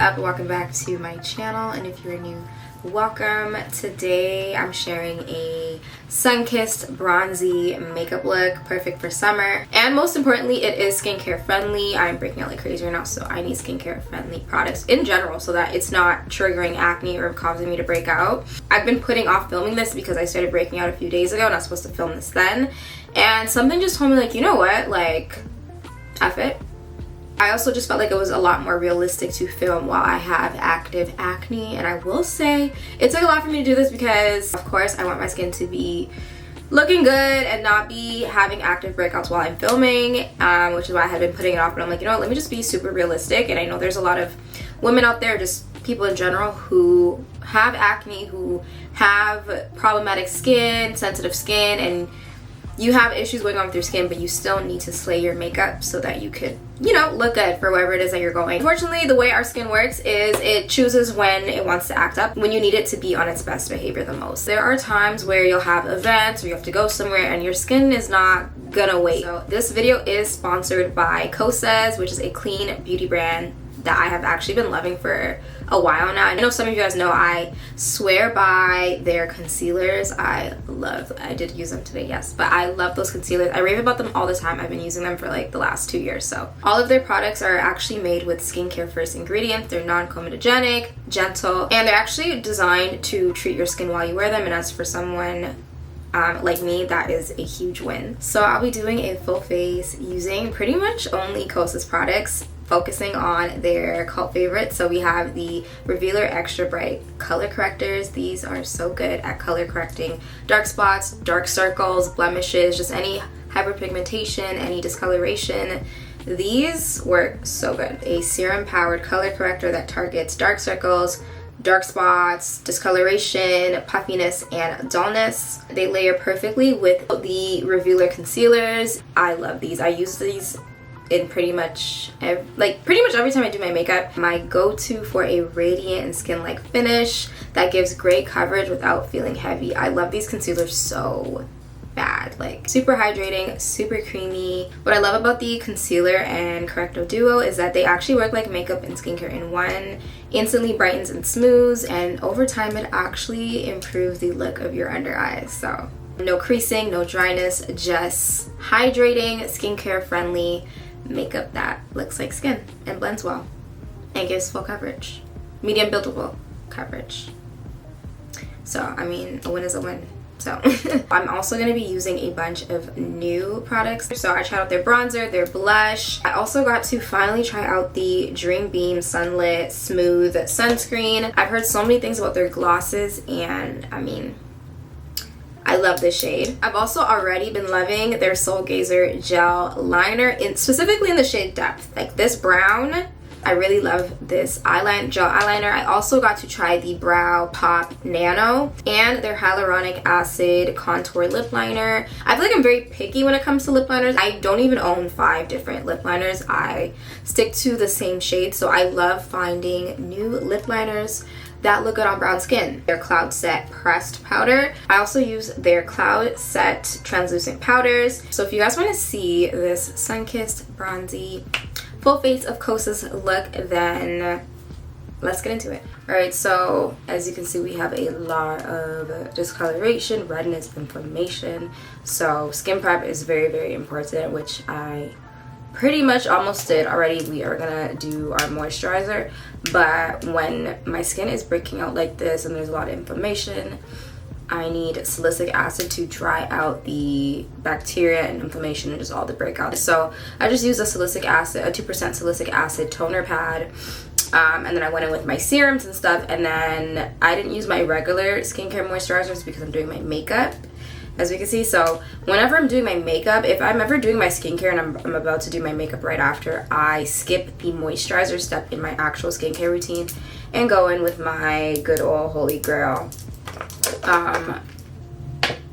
up? Welcome back to my channel, and if you're new, welcome. Today I'm sharing a sun-kissed bronzy makeup look, perfect for summer, and most importantly it is skincare friendly. I'm breaking out like crazy right now, so I need skincare friendly products in general so that it's not triggering acne or causing me to break out. I've been putting off filming this because I started breaking out a few days ago and I was supposed to film this then, and something just told me, like, you know what, like, F it. I also just felt like it was a lot more realistic to film while I have active acne, and I will say it took a lot for me to do this because of course I want my skin to be looking good and not be having active breakouts while I'm filming, which is why I had been putting it off. But I'm like, you know what, let me just be super realistic. And I know there's a lot of women out there, just people in general, who have acne, who have problematic skin, sensitive skin, and you have issues going on with your skin, but you still need to slay your makeup so that you could, you know, look good for wherever it is that you're going. Unfortunately, the way our skin works is it chooses when it wants to act up, when you need it to be on its best behavior the most. There are times where you'll have events or you have to go somewhere and your skin is not gonna wait. So this video is sponsored by Kosas, which is a clean beauty brand that I have actually been loving for a while now. I know some of you guys know I swear by their concealers. I did use them today, yes, but I love those concealers. I rave about them all the time. I've been using them for like the last 2 years. So all of their products are actually made with skincare first ingredients. They're non-comedogenic, gentle, and they're actually designed to treat your skin while you wear them. And as for someone like me, that is a huge win. So I'll be doing a full face using pretty much only Kosas products, focusing on their cult favorites. So we have the Revealer Extra Bright color correctors. These are so good at color correcting dark spots, dark circles, blemishes, just any hyperpigmentation, any discoloration. These work so good. A serum powered color corrector that targets dark circles, dark spots, discoloration, puffiness, and dullness. They layer perfectly with the Revealer concealers. I love these. I use these in pretty much every time I do my makeup. My go-to for a radiant and skin-like finish that gives great coverage without feeling heavy. I love these concealers so bad. Like, super hydrating, super creamy. What I love about the concealer and corrector duo is that they actually work like makeup and skincare in one. Instantly brightens and smooths, and over time it actually improves the look of your under eyes. So no creasing, no dryness, just hydrating, skincare friendly makeup that looks like skin and blends well and gives full coverage, medium buildable coverage. So I mean, a win is a win. So I'm also going to be using a bunch of new products. So I tried out their bronzer, their blush. I also got to finally try out the Dream Beam Sunlit Smooth Sunscreen. I've heard so many things about their glosses, and I mean, I love this shade. I've also already been loving their Soul Gazer gel liner, specifically in the shade Depth. Like this brown, I really love this gel eyeliner. I also got to try the Brow Pop Nano and their Hyaluronic Acid Contour Lip Liner. I feel like I'm very picky when it comes to lip liners. I don't even own 5 different lip liners. I stick to the same shade, so I love finding new lip liners that look good on brown skin. Their Cloud Set pressed powder. I also use their Cloud Set translucent powders. So if you guys want to see this sun-kissed bronzy full face of Kosas look, then let's get into it. Alright, so as you can see, we have a lot of discoloration, redness, inflammation. So skin prep is very, very important, which I pretty much almost did already. We are gonna do our moisturizer, but when my skin is breaking out like this and there's a lot of inflammation, I need salicylic acid to dry out the bacteria and inflammation and just all the breakouts. So I just used a 2% salicylic acid toner pad, and then I went in with my serums and stuff, and then I didn't use my regular skincare moisturizers because I'm doing my makeup, as we can see. So whenever I'm doing my makeup, if I'm ever doing my skincare and I'm about to do my makeup right after, I skip the moisturizer step in my actual skincare routine and go in with my good old holy grail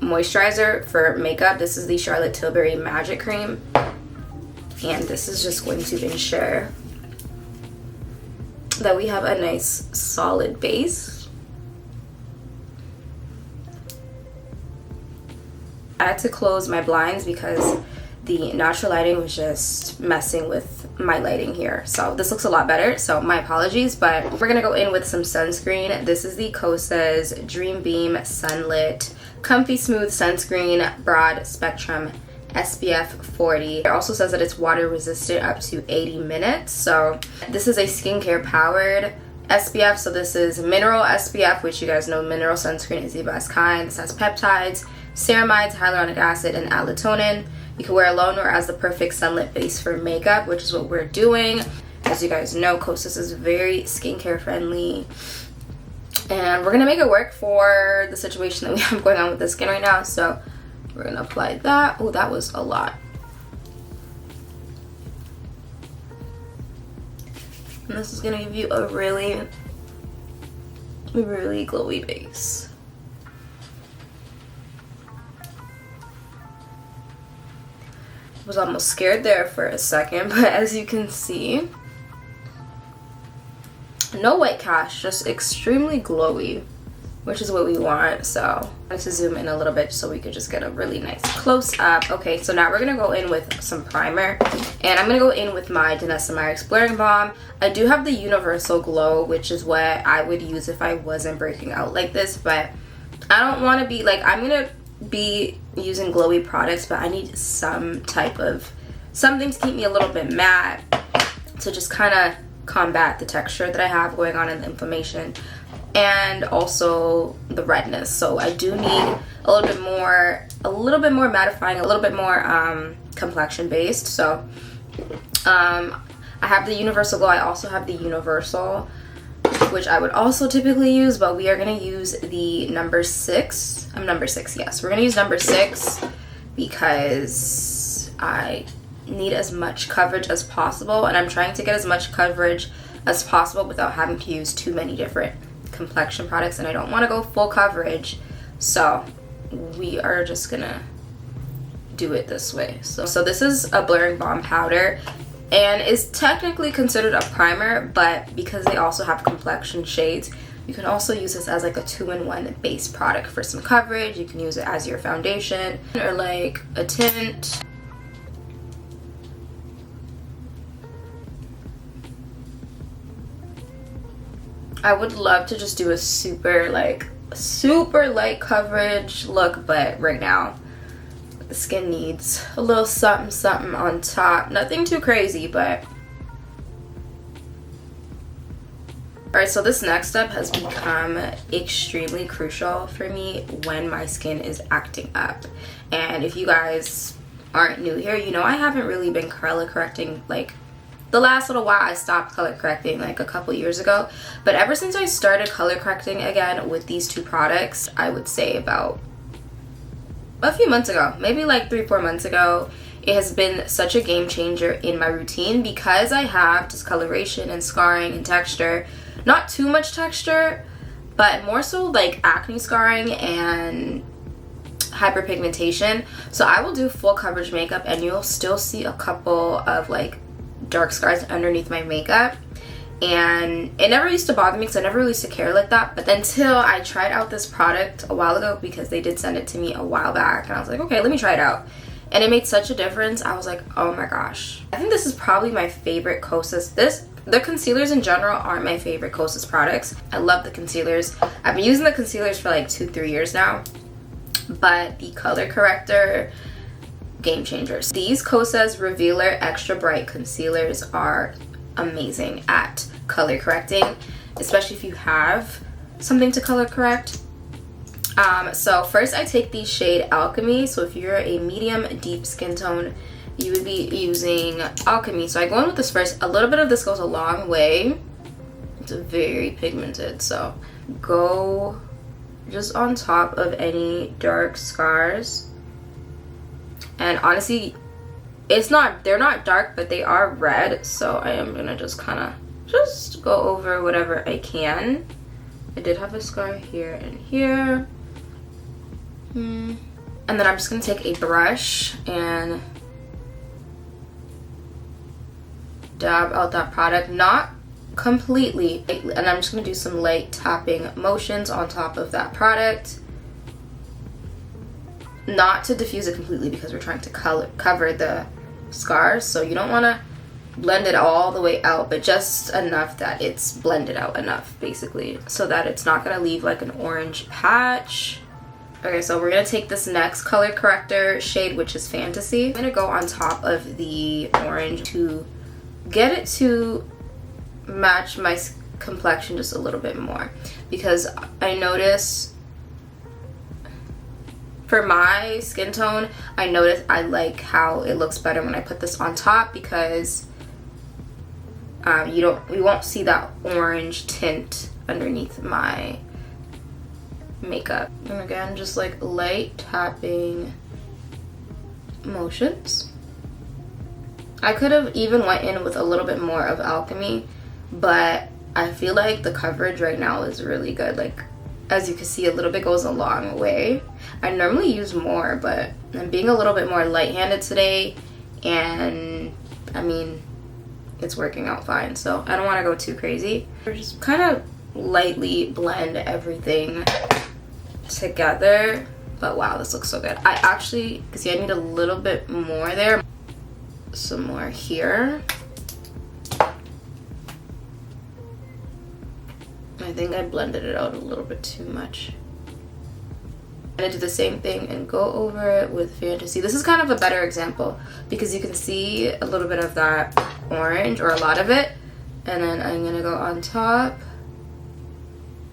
moisturizer for makeup. This is the Charlotte Tilbury Magic Cream, and this is just going to ensure that we have a nice solid base. I had to close my blinds because the natural lighting was just messing with my lighting here. So this looks a lot better, so my apologies. But we're gonna go in with some sunscreen. This is the Kosas Dream Beam Sunlit Comfy Smooth Sunscreen Broad Spectrum SPF 40. It also says that it's water resistant up to 80 minutes. So this is a skincare powered SPF. So this is mineral SPF, which you guys know mineral sunscreen is the best kind. This has peptides, ceramides, hyaluronic acid, and allotonin. You can wear alone or as the perfect sunlit base for makeup, which is what we're doing. As you guys know, Kosas is very skincare friendly. And we're gonna make it work for the situation that we have going on with the skin right now. So we're gonna apply that. Oh, that was a lot. And this is gonna give you a really glowy base. I was almost scared there for a second, but as you can see, no white cast, just extremely glowy, which is what we want. So I like to zoom in a little bit so we could just get a really nice close up. Okay, so now we're gonna go in with some primer, and I'm gonna go in with my Danessa Myricks Blurring Balm. I do have the Universal Glow, which is what I would use if I wasn't breaking out like this, but I don't want to be like, I'm gonna be using glowy products, but I need some type of something to keep me a little bit matte, to just kind of combat the texture that I have going on in the inflammation and also the redness. So I do need a little bit more mattifying, a little bit more complexion based. So I have the Universal Glow. I also have the Universal, which I would also typically use, but we are going to use the number 6. Number 6, yes. We're going to use number 6 because I need as much coverage as possible, and I'm trying to get as much coverage as possible without having to use too many different complexion products, and I don't want to go full coverage, so we are just gonna do it this way. So this is a blurring balm powder and is technically considered a primer, but because they also have complexion shades, you can also use this as like a 2-in-1 base product for some coverage. You can use it as your foundation or like a tint. I would love to just do a super light coverage look, but right now the skin needs a little something on top. Nothing too crazy, but alright, so this next step has become extremely crucial for me when my skin is acting up. And if you guys aren't new here, you know I haven't really been color correcting like the last little while. I stopped color correcting like a couple years ago, but ever since I started color correcting again with these two products, I would say about a few months ago, maybe like 3-4 months ago, it has been such a game changer in my routine because I have discoloration and scarring and texture. Not too much texture, but more so like acne scarring and hyperpigmentation. So I will do full coverage makeup and you'll still see a couple of like dark scars underneath my makeup, and it never used to bother me because I never really used to care like that. But then until I tried out this product a while ago, because they did send it to me a while back, and I was like, okay, let me try it out, and it made such a difference. I was like, oh my gosh, I think this is probably my favorite Kosas. The concealers in general aren't my favorite Kosas products. I love the concealers. I've been using the concealers for like 2-3 years now, but the color corrector, game changers. These Kosas Revealer Extra Bright Concealers are amazing at color correcting, especially if you have something to color correct. So first I take the shade Alchemy. So if you're a medium deep skin tone, you would be using Alchemy. So I go in with this first. A little bit of this goes a long way. It's very pigmented, so go just on top of any dark scars. And honestly, they're not dark, but they are red, so I am gonna just kind of just go over whatever I can. I did have a scar here and here. And then I'm just gonna take a brush and dab out that product, not completely, and I'm just gonna do some light tapping motions on top of that product. not to diffuse it completely because we're trying to cover the scars, so you don't want to blend it all the way out, but just enough that it's blended out enough, basically, so that it's not going to leave like an orange patch. Okay, so we're going to take this next color corrector shade, which is Fantasy. I'm going to go on top of the orange to get it to match my complexion just a little bit more, because I notice for my skin tone, I notice I like how it looks better when I put this on top, because you won't see that orange tint underneath my makeup. And again, just like light tapping motions. I could have even went in with a little bit more of Alchemy, but I feel like the coverage right now is really good. Like, as you can see, a little bit goes a long way. I normally use more, but I'm being a little bit more light-handed today, and I mean, it's working out fine, so I don't want to go too crazy. Just kind of lightly blend everything together. But wow, this looks so good. I actually, see, I need a little bit more there. Some more here. I think I blended it out a little bit too much. I'm gonna do the same thing and go over it with Fantasy. This is kind of a better example because you can see a little bit of that orange, or a lot of it, and then I'm gonna go on top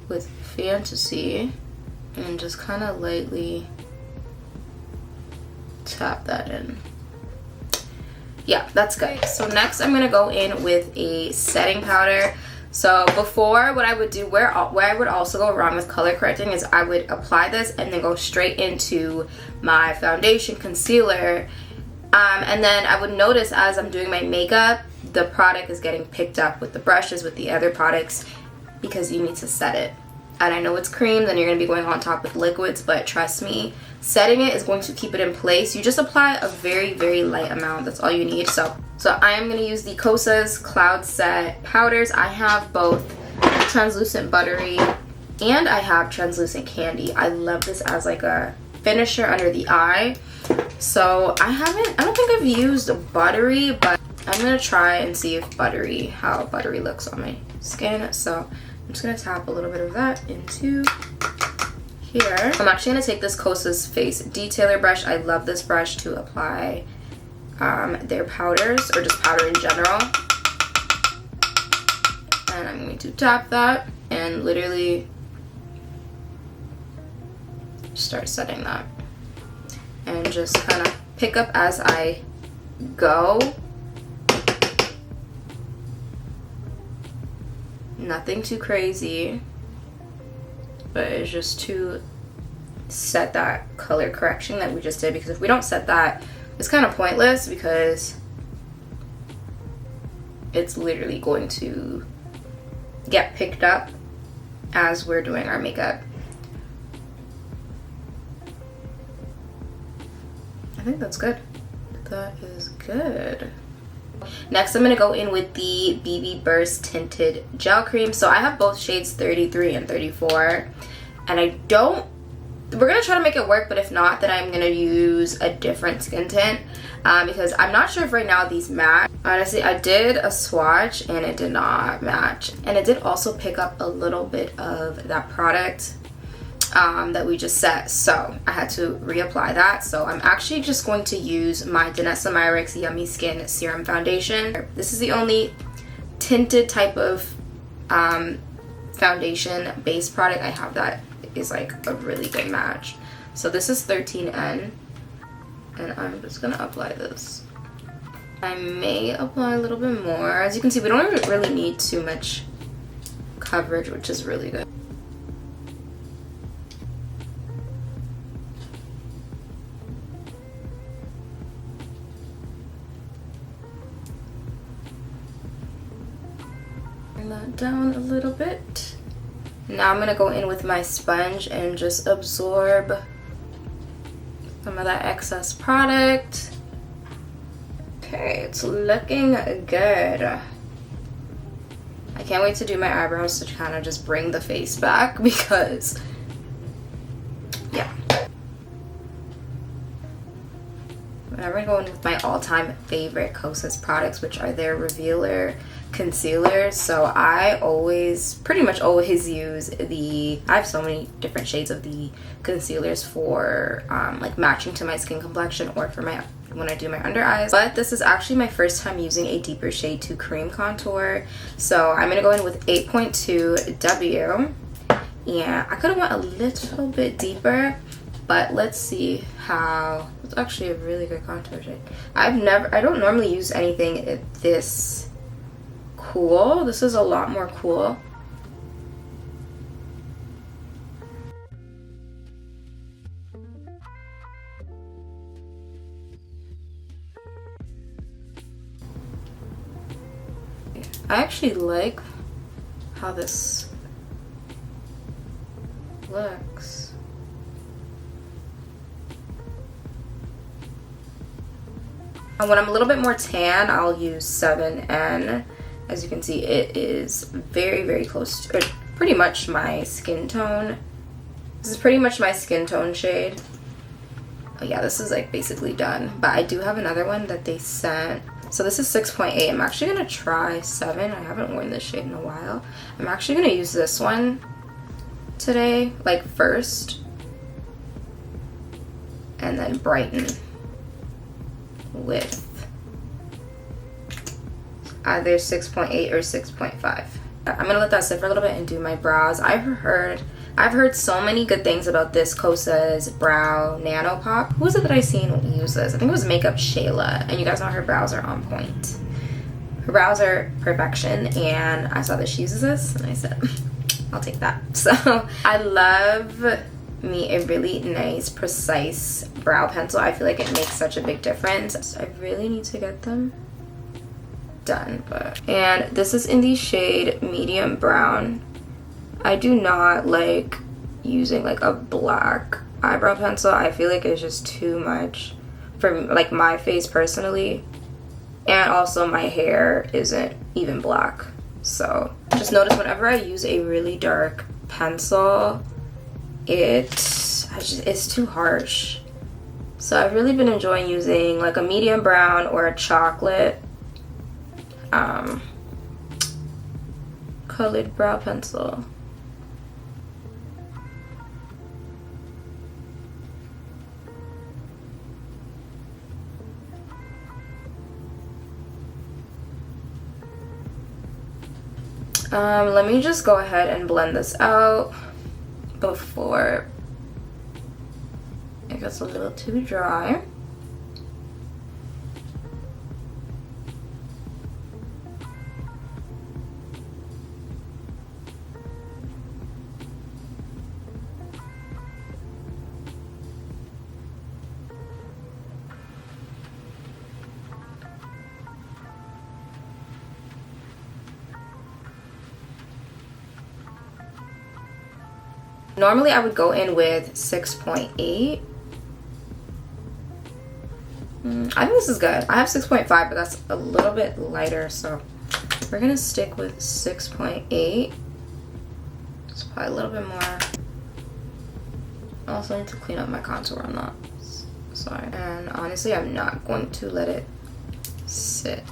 with Fantasy and just kind of lightly tap that in. Yeah, that's good. So next I'm gonna go in with a setting powder. So before, what I would do, where I would also go wrong with color correcting is I would apply this and then go straight into my foundation, concealer, and then I would notice as I'm doing my makeup, the product is getting picked up with the brushes, with the other products, because you need to set it. And I know it's cream, then you're going to be going on top with liquids, but trust me, setting it is going to keep it in place. You just apply a very, very light amount. That's all you need. So I am going to use the Kosas Cloud Set powders. I have both translucent buttery and I have translucent candy. I love this as like a finisher under the eye. So I don't think I've used buttery, but I'm going to try and see if how buttery looks on my skin. So I'm just going to tap a little bit of that into here. I'm actually going to take this Kosas Face Detailer brush. I love this brush to apply their powders, or just powder in general. And I'm going to tap that and literally start setting that. And just kind of pick up as I go. Nothing too crazy, but it's just to set that color correction that we just did, because if we don't set that, it's kind of pointless because it's literally going to get picked up as we're doing our makeup. I think that's good. That is good. Next, I'm going to go in with the BB Burst Tinted Gel Cream. So I have both shades 33 and 34. And we're going to try to make it work, but if not, then I'm going to use a different skin tint. Because I'm not sure if right now these match. Honestly, I did a swatch and it did not match. And it did also pick up a little bit of that product that we just set, so I had to reapply that. So I'm actually just going to use my Danessa Myricks Yummy Skin Serum Foundation. This is the only tinted type of foundation base product I have that is like a really good match. So this is 13N, and I'm just gonna apply this. I may apply a little bit more. As you can see, we don't really need too much coverage, which is really good. That down a little bit. Now I'm gonna go in with my sponge and just absorb some of that excess product. Okay, it's looking good. I can't wait to do my eyebrows to kind of just bring the face back, because yeah. And I'm gonna go in with my all-time favorite Kosas products, which are their Revealer concealer. So I pretty much always use I have so many different shades of the concealers for like matching to my skin complexion or for when I do my under eyes. But this is actually my first time using a deeper shade to cream contour. So I'm gonna go in with 8.2 W. Yeah, I could have went a little bit deeper, but let's see how. It's actually a really good contour shade. I don't normally use anything this cool. This is a lot more cool. I actually like how this looks. And when I'm a little bit more tan, I'll use 7N. As you can see, it is very, very close to pretty much my skin tone. This is pretty much my skin tone shade. Oh yeah, this is like basically done. But I do have another one that they sent. So this is 6.8. I'm actually gonna try 7. I haven't worn this shade in a while. I'm actually gonna use this one today, like first, and then brighten with either 6.8 or 6.5. I'm gonna let that sit for a little bit and do my brows. I've heard so many good things about this Kosas Brow Nano Pop. Who was it that I seen use this? I think it was Makeup Shayla, and you guys know her brows are on point. Her brows are perfection, and I saw that she uses this, and I said, I'll take that. So I love me a really nice, precise brow pencil. I feel like it makes such a big difference. So I really need to get them done. And this is in the shade Medium Brown. I do not like using like a black eyebrow pencil. I feel like it's just too much for like my face personally, and also my hair isn't even black. So just notice whenever I use a really dark pencil, it's too harsh. So I've really been enjoying using like a medium brown or a chocolate colored brow pencil. Let me just go ahead and blend this out before it gets a little too dry. Normally I would go in with 6.8. I think this is good. I have 6.5, but that's a little bit lighter, so we're gonna stick with 6.8. It's probably a little bit more. I also need to clean up my contour. I'm not sorry. And honestly, I'm not going to let it sit.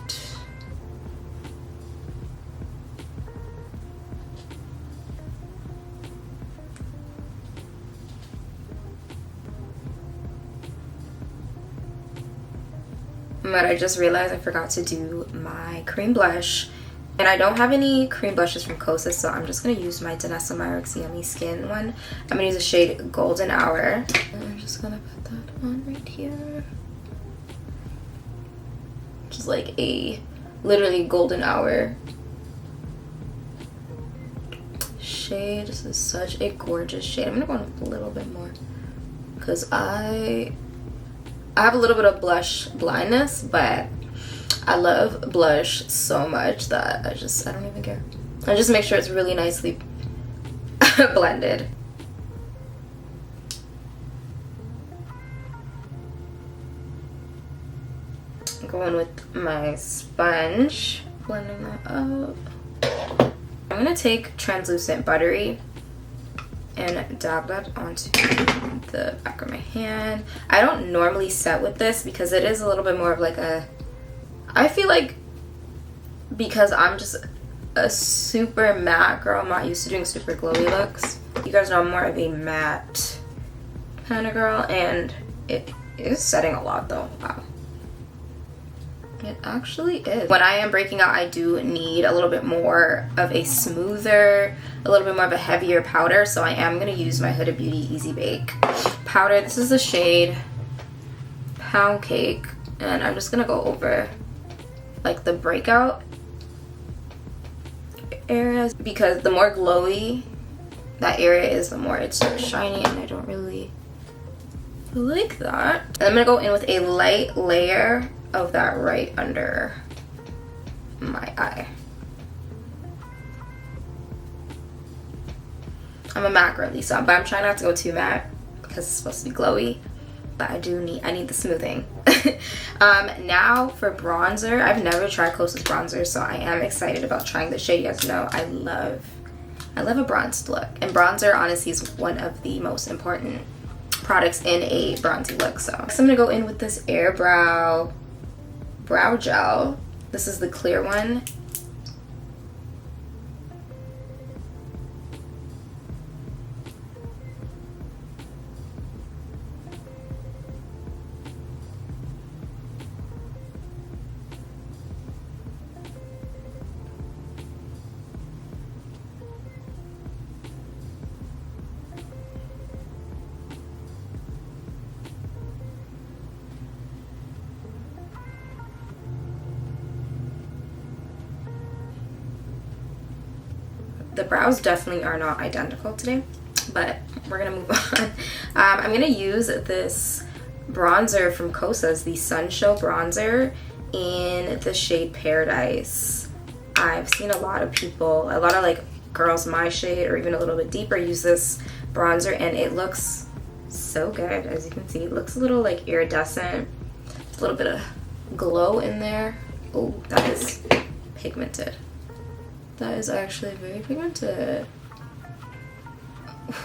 But I just realized I forgot to do my cream blush, and I don't have any cream blushes from Kosas, so I'm just gonna use my Danessa Myricks Yummy Skin one. I'm gonna use the shade Golden Hour, and I'm just gonna put that on right here. Just like a literally golden hour shade. This is such a gorgeous shade. I'm gonna go in with a little bit more because I have a little bit of blush blindness, but I love blush so much that I don't even care. I just make sure it's really nicely blended. Going with my sponge, blending that up. I'm gonna take translucent buttery and dab that onto the back of my hand. I don't normally set with this because it is a little bit more of like a, I feel like because I'm just a super matte girl, I'm not used to doing super glowy looks. You guys know I'm more of a matte kind of girl, and it is setting a lot though. Wow. It actually is. When I am breaking out, I do need a little bit more of a smoother, a little bit more of a heavier powder. So I am going to use my Huda Beauty Easy Bake powder. This is the shade Pound Cake. And I'm just going to go over like the breakout areas. Because the more glowy that area is, the more it's shiny. And I don't really like that. And I'm going to go in with a light layer of that right under my eye. I'm a matte girly, so but I'm trying not to go too matte because it's supposed to be glowy, but I need the smoothing. Now for bronzer, I've never tried Kosas bronzer, so I am excited about trying the shade. You guys know I love a bronzed look, and bronzer honestly is one of the most important products in a bronzy look. So I'm gonna go in with this Air Brow brow gel. This is the clear one. The brows definitely are not identical today, but we're gonna move on. I'm gonna use this bronzer from Kosas, the Sun Show bronzer in the shade Paradise. I've seen a lot of people, a lot of like girls my shade or even a little bit deeper, use this bronzer, and it looks so good. As you can see, it looks a little like iridescent. There's a little bit of glow in there. Oh, that is pigmented. That is actually very pigmented.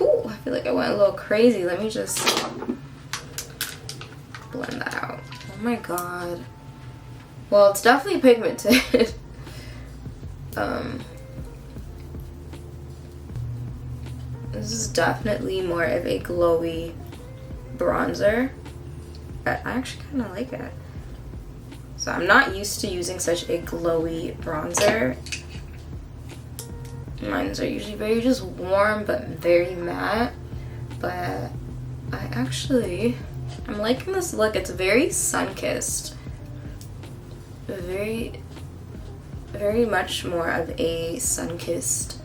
Ooh, I feel like I went a little crazy. Let me just blend that out. Oh my god. Well, it's definitely pigmented. This is definitely more of a glowy bronzer, but I actually kind of like it. So I'm not used to using such a glowy bronzer. Mine's are usually very just warm but very matte, but I'm liking this look. It's very Sunkissed, very much more of a Sunkissed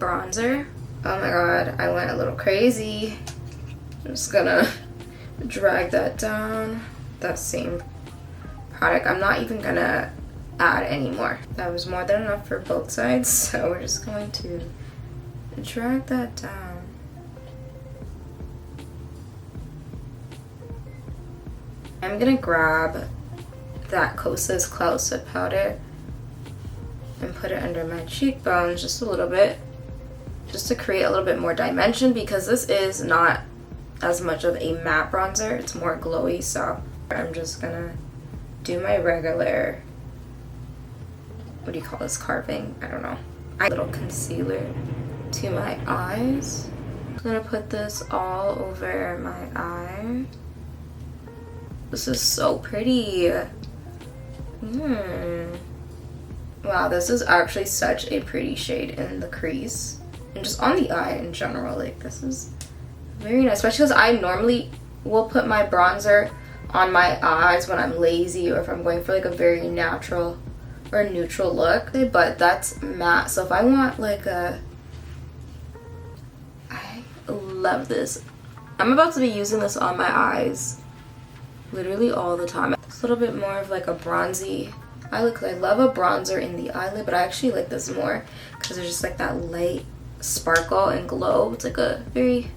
bronzer. Oh my god, I went a little crazy. I'm just gonna drag that down. That same product. I'm not even gonna add anymore. That was more than enough for both sides, so we're just going to drag that down. I'm gonna grab that Kosas Cloud Soot powder and put it under my cheekbones just a little bit, just to create a little bit more dimension, because this is not as much of a matte bronzer, it's more glowy. So I'm just gonna do my regular, what do you call this, carving? I don't know. A little concealer to my eyes. I'm gonna put this all over my eye. This is so pretty. Wow, this is actually such a pretty shade in the crease and just on the eye in general. Like, this is very nice, especially because I normally will put my bronzer on my eyes when I'm lazy or if I'm going for like a very natural or neutral look, but that's matte. So if I want like I love this. I'm about to be using this on my eyes literally all the time. It's a little bit more of like a bronzy eye look. I love a bronzer in the eyelid, but I actually like this more because there's just like that light sparkle and glow. It's like a very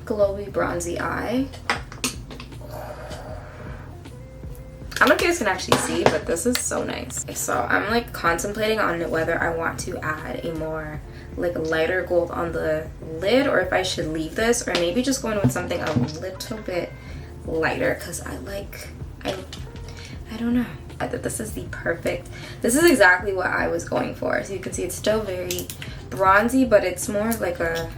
glowy bronzy eye. I don't know if you guys can actually see, but this is so nice. So I'm like contemplating on whether I want to add a more like lighter gold on the lid, or if I should leave this, or maybe just go in with something a little bit lighter, because I don't know. I thought this is the perfect, this is exactly what I was going for. So you can see it's still very bronzy, but it's more of like a,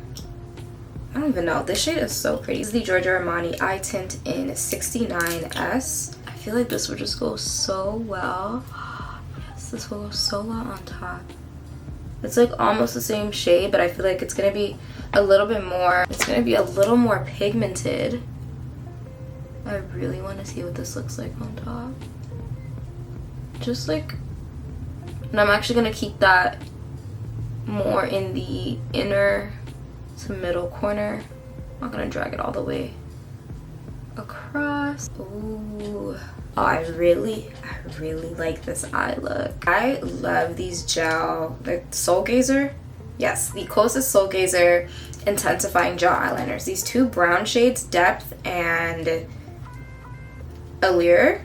I don't even know. This shade is so pretty. This is the Giorgio Armani Eye Tint in 69S. I feel like this would just go so well. Yes, this will go so well on top. It's like almost the same shade, but I feel like it's gonna be a little bit more, it's gonna be a little more pigmented. I really want to see what this looks like on top. Just like, and I'm actually gonna keep that more in the inner to middle corner. I'm not gonna drag it all the way across. Ooh. Oh, I really like this eye look. I love these gel, the Soul Gazer. Yes, the Kosas Soul Gazer Intensifying Gel Eyeliners. These two brown shades, Depth and Allure.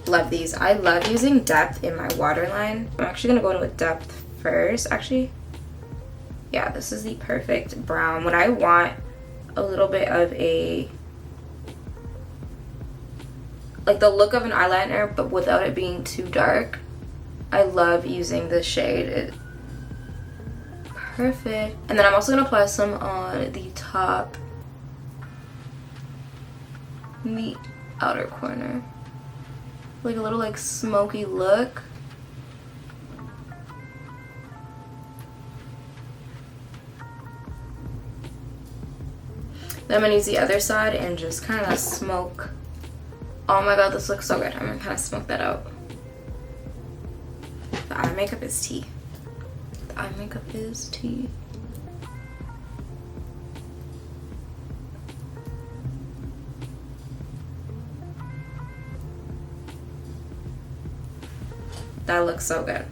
Love these. I love using Depth in my waterline. I'm actually gonna go in with Depth first. Actually, yeah, this is the perfect brown. When I want a little bit of a, like the look of an eyeliner, but without it being too dark, I love using this shade. Perfect. And then I'm also gonna apply some on the top, in the outer corner. Like a little like smoky look. Then I'm gonna use the other side and just kind of smoke. Oh my god, this looks so good. I'm gonna kind of smoke that out. The eye makeup is tea. The eye makeup is tea. That looks so good.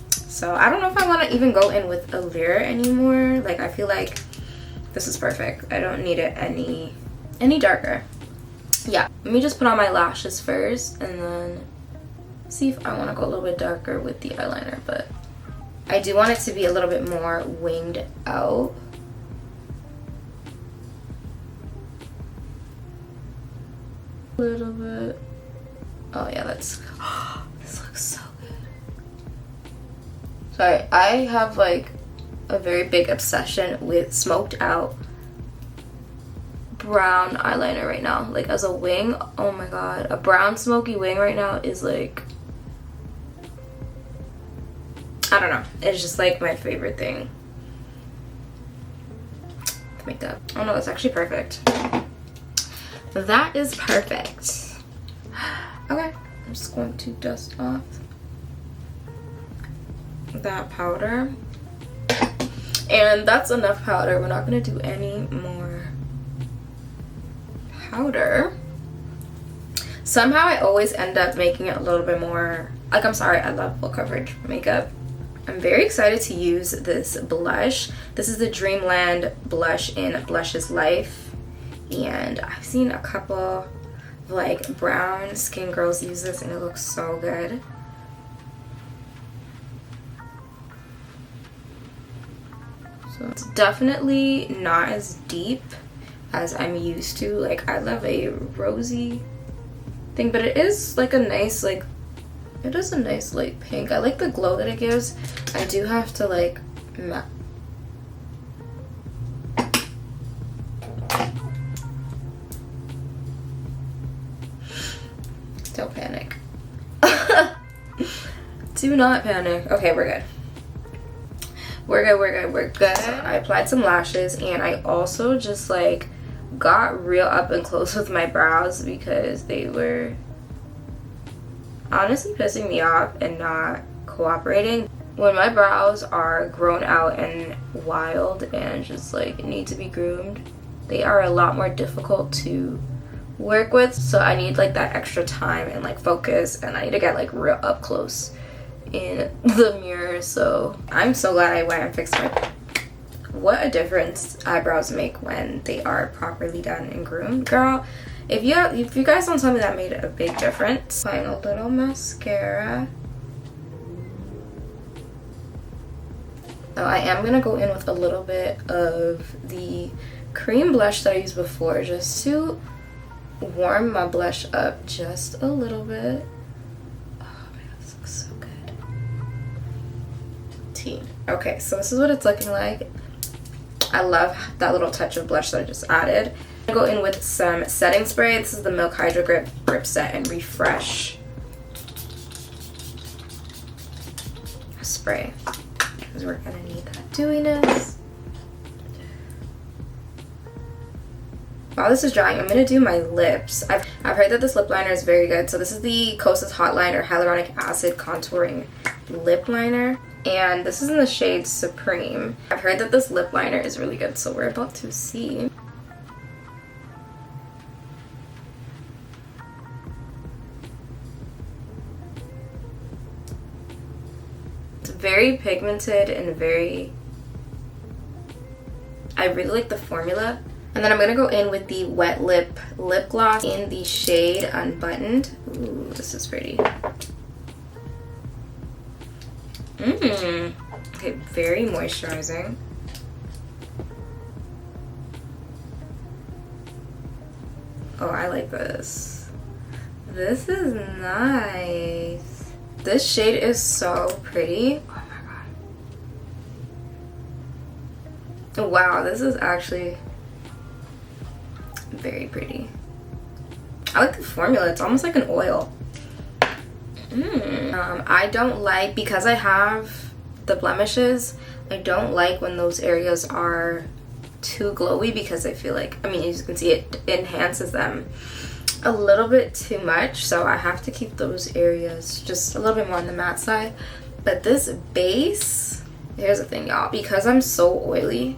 So I don't know if I want to even go in with Allure anymore. Like I feel like this is perfect. I don't need it any darker. Yeah, let me just put on my lashes first and then see if I want to go a little bit darker with the eyeliner. But I do want it to be a little bit more winged out. A little bit. Oh yeah, that's, this looks so good. Sorry, I have like a very big obsession with smoked out brown eyeliner right now. Like as a wing, oh my god, a brown smoky wing right now is like, I don't know, it's just like my favorite thing to make up. Oh no, that's actually perfect. That is perfect. Okay, I'm just going to dust off that powder. And that's enough powder. We're not going to do any more powder. Somehow I always end up making it a little bit more, like, I'm sorry, I love full coverage makeup. I'm very excited to use this blush. This is the Dreamland blush in Blushes Life. And I've seen a couple like brown skin girls use this and it looks so good. So it's definitely not as deep as I'm used to. Like I love a rosy thing, but it is like a nice, like, it is a nice light pink. I like the glow that it gives. I do have to like don't panic. Do not panic. Okay, we're good. We're good. I applied some lashes and I also just like got real up and close with my brows because they were honestly pissing me off and not cooperating. When my brows are grown out and wild and just like need to be groomed, they are a lot more difficult to work with, so I need like that extra time and like focus, and I need to get like real up close in the mirror. So I'm so glad I went and fixed my, what a difference eyebrows make when they are properly done and groomed. Girl, if you guys don't tell me that made a big difference. Applying a little mascara. Now I am going to go in with a little bit of the cream blush that I used before just to warm my blush up just a little bit. Oh my god, this looks so good. Tea. Okay, so this is what it's looking like. I love that little touch of blush that I just added. I'm going to go in with some setting spray. This is the Milk Hydro Grip Set and Refresh spray, because we're gonna need that dewiness. While this is drying, I'm gonna do my lips. I've heard that this lip liner is very good. So this is the Kosas Hot Liner Hyaluronic Acid Contouring Lip Liner, and this is in the shade Supreme. I've heard that this lip liner is really good, so we're about to see. Very pigmented and very, I really like the formula. And then I'm gonna go in with the Wet Lip lip gloss in the shade Unbuttoned. Ooh, this is pretty. Okay, very moisturizing. Oh, I like this. This is nice. This shade is so pretty. Oh my god. Wow, this is actually very pretty. I like the formula. It's almost like an oil. I don't like, because I have the blemishes, I don't like when those areas are too glowy, because I feel like, I mean, as you can see, it enhances them a little bit too much, so I have to keep those areas just a little bit more on the matte side. But this base, here's the thing, y'all, because I'm so oily,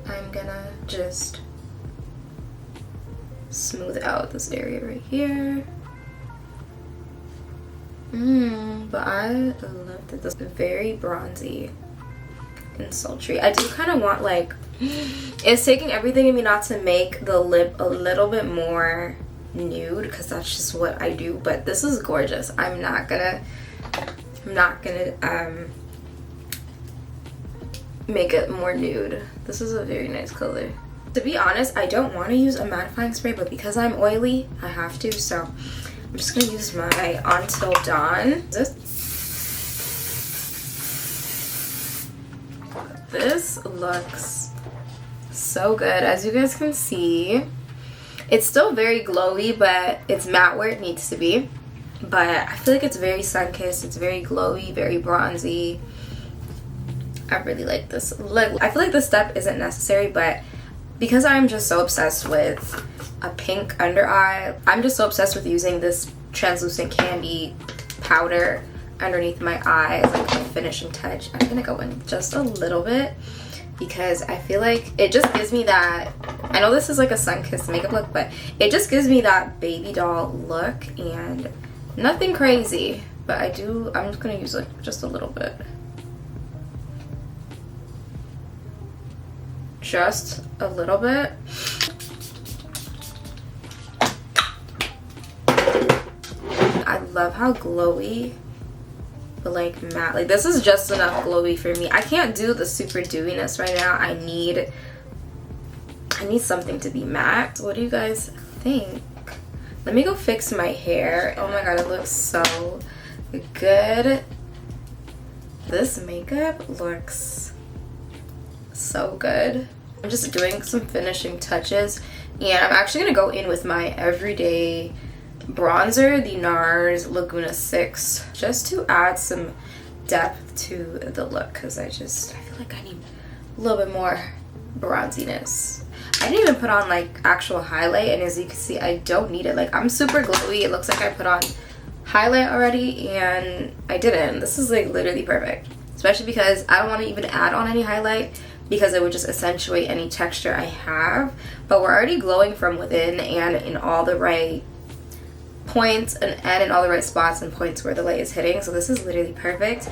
I'm gonna just smooth out this area right here. But I love that this is very bronzy and sultry. I do kind of want, like, it's taking everything in me not to make the lip a little bit more nude, because that's just what I do. But this is gorgeous. I'm not gonna make it more nude. This is a very nice color. To be honest, I don't want to use a mattifying spray, but because I'm oily, I have to. So I'm just gonna use my Until Dawn. This looks so good. As you guys can see, it's still very glowy, but it's matte where it needs to be. But I feel like it's very sun-kissed. It's very glowy, very bronzy. I really like this look. I feel like this step isn't necessary, but because I'm just so obsessed with a pink under eye, I'm just so obsessed with using this translucent candy powder underneath my eyes, like my finishing touch. I'm gonna go in just a little bit, because I feel like it just gives me that, I know this is like a sun-kissed makeup look, but it just gives me that baby doll look, and nothing crazy, but I'm just gonna use like just a little bit. Just a little bit. I love how glowy, but like matte, like this is just enough glowy for me. I can't do the super dewiness right now. I need something to be matte. What do you guys think? Let me go fix my hair. Oh my god, it looks so good. This makeup looks so good. I'm just doing some finishing touches, and I'm actually gonna go in with my everyday bronzer, the NARS Laguna 6, just to add some depth to the look, because I feel like I need a little bit more bronziness. I didn't even put on like actual highlight, and as you can see, I don't need it. Like, I'm super glowy. It looks like I put on highlight already, and I didn't. This is like literally perfect, especially because I don't want to even add on any highlight, because it would just accentuate any texture I have. But we're already glowing from within and in all the right points, and in all the right spots and points where the light is hitting. So this is literally perfect.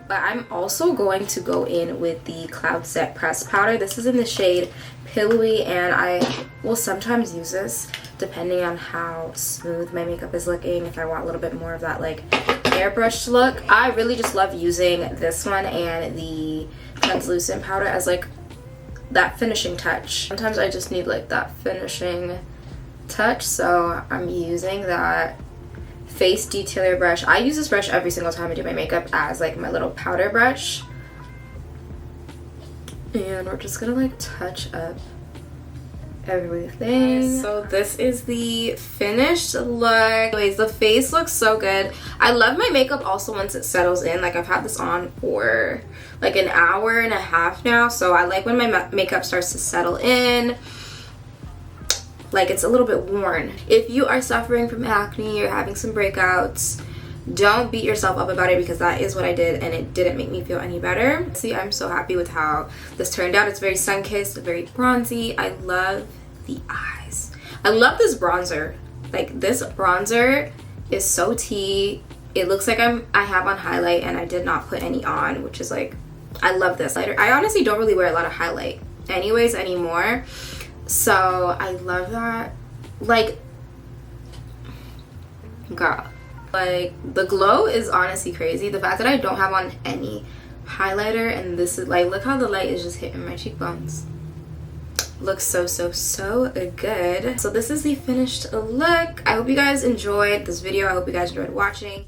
But I'm also going to go in with the Cloud Set Pressed Powder. This is in the shade Pillowy, and I will sometimes use this depending on how smooth my makeup is looking. If I want a little bit more of that like airbrush look, I really just love using this one and the translucent powder as like that finishing touch. Sometimes I just need like that finishing touch, so I'm using that face detailer brush. I use this brush every single time I do my makeup as like my little powder brush, and we're just gonna like touch up everything. So this is the finished look. Anyways, the face looks so good. I love my makeup also once it settles in. Like I've had this on for like an hour and a half now, so I like when my makeup starts to settle in, like it's a little bit worn. If you are suffering from acne or having some breakouts, don't beat yourself up about it, because that is what I did and it didn't make me feel any better. See, I'm so happy with how this turned out. It's very sun-kissed, very bronzy. I love the eyes. I love this bronzer. Like this bronzer is so tea. It looks like I have on highlight and I did not put any on, which is like, I love this. I honestly don't really wear a lot of highlight anyways anymore, so I love that. Like, girl, like the glow is honestly crazy. The fact that I don't have on any highlighter, and this is like, look how the light is just hitting my cheekbones. Looks so good. So this is the finished look. I hope you guys enjoyed this video. I hope you guys enjoyed watching.